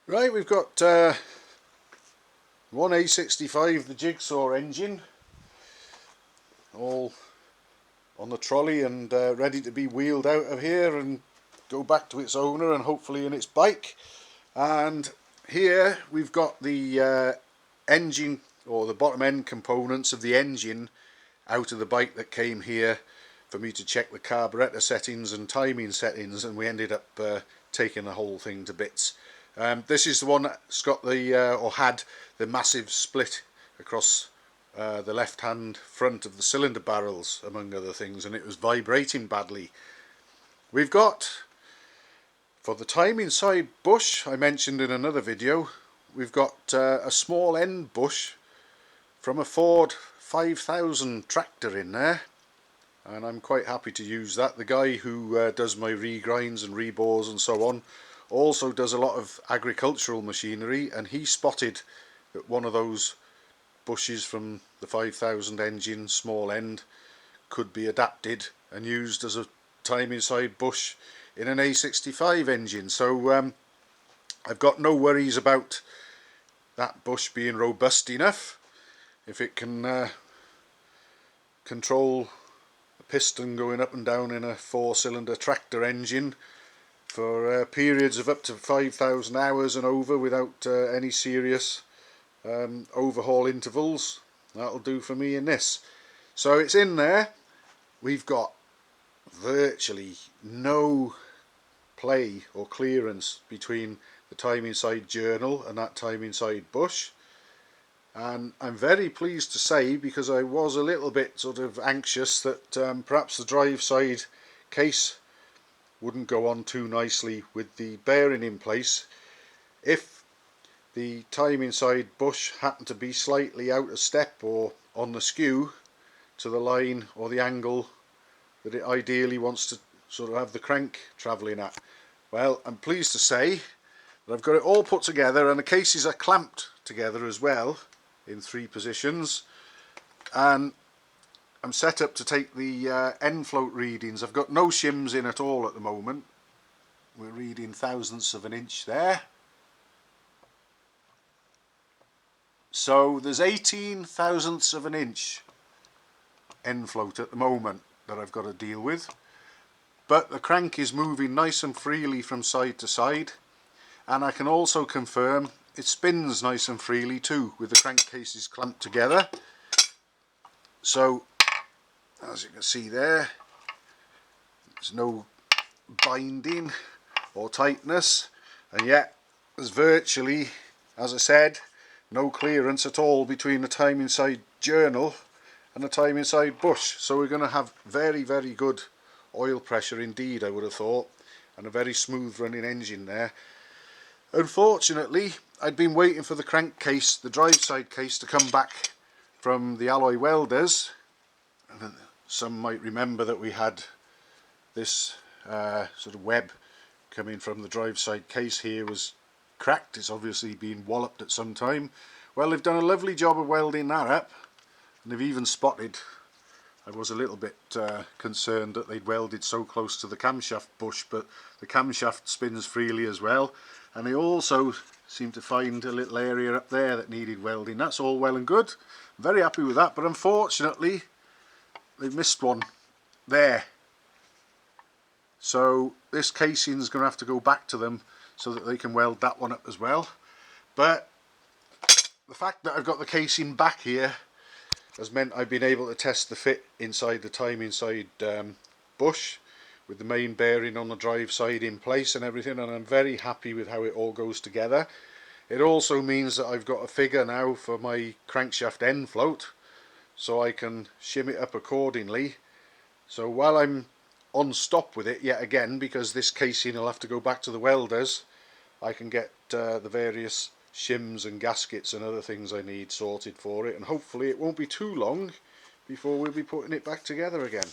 Right, we've got one A65, the jigsaw engine, all on the trolley and ready to be wheeled out of here and go back to its owner and hopefully in its bike. And here we've got the engine, or the bottom end components of the engine out of the bike that came here for me to check the carburetor settings and timing settings, and we ended up taking the whole thing to bits. This is the one that's got the or had the massive split across the left hand front of the cylinder barrels, among other things, and it was vibrating badly. We've got, for the timing side bush I mentioned in another video, we've got a small end bush from a Ford 5000 tractor in there, and I'm quite happy to use that. The guy who does my regrinds and rebores and so on also does a lot of agricultural machinery, and he spotted that one of those bushes from the 5000 engine small end could be adapted and used as a timing side bush in an A65 engine. So I've got no worries about that bush being robust enough. If it can control a piston going up and down in a 4-cylinder tractor engine for periods of up to 5,000 hours and over without any serious overhaul intervals, that'll do for me in this. So it's in there. We've got virtually no play or clearance between the timing side journal and that timing side bush, and I'm very pleased to say, because I was a little bit sort of anxious that perhaps the drive side case wouldn't go on too nicely with the bearing in place if the timing side bush happened to be slightly out of step or on the skew to the line or the angle that it ideally wants to sort of have the crank travelling at. Well, I'm pleased to say that I've got it all put together, and the cases are clamped together as well in 3 positions, and I'm set up to take the end float readings. I've got no shims in at all at the moment. We're reading thousandths of an inch there. So there's 18 thousandths of an inch end float at the moment that I've got to deal with. But the crank is moving nice and freely from side to side, and I can also confirm it spins nice and freely too with the crankcases clamped together. So as you can see there, there's no binding or tightness, and yet there's virtually, as I said, no clearance at all between the timing side journal and the timing side bush. So we're going to have very, very good oil pressure indeed, I would have thought, and a very smooth running engine there. Unfortunately, I'd been waiting for the crankcase, the drive side case, to come back from the alloy welders. And some might remember that we had this sort of web coming from the drive side case here was cracked. It's obviously been walloped at some time. Well, they've done a lovely job of welding that up, and they've even spotted, I was a little bit concerned that they'd welded so close to the camshaft bush, but the camshaft spins freely as well, and they also seem to find a little area up there that needed welding. That's all well and good, I'm very happy with that, but unfortunately they've missed one there. So this casing is going to have to go back to them so that they can weld that one up as well. But the fact that I've got the casing back here has meant I've been able to test the fit inside the timing side bush with the main bearing on the drive side in place and everything, and I'm very happy with how it all goes together. It also means that I've got a figure now for my crankshaft end float, so I can shim it up accordingly. So while I'm on stop with it yet again, because this casing will have to go back to the welders, I can get the various shims and gaskets and other things I need sorted for it, and hopefully it won't be too long before we'll be putting it back together again.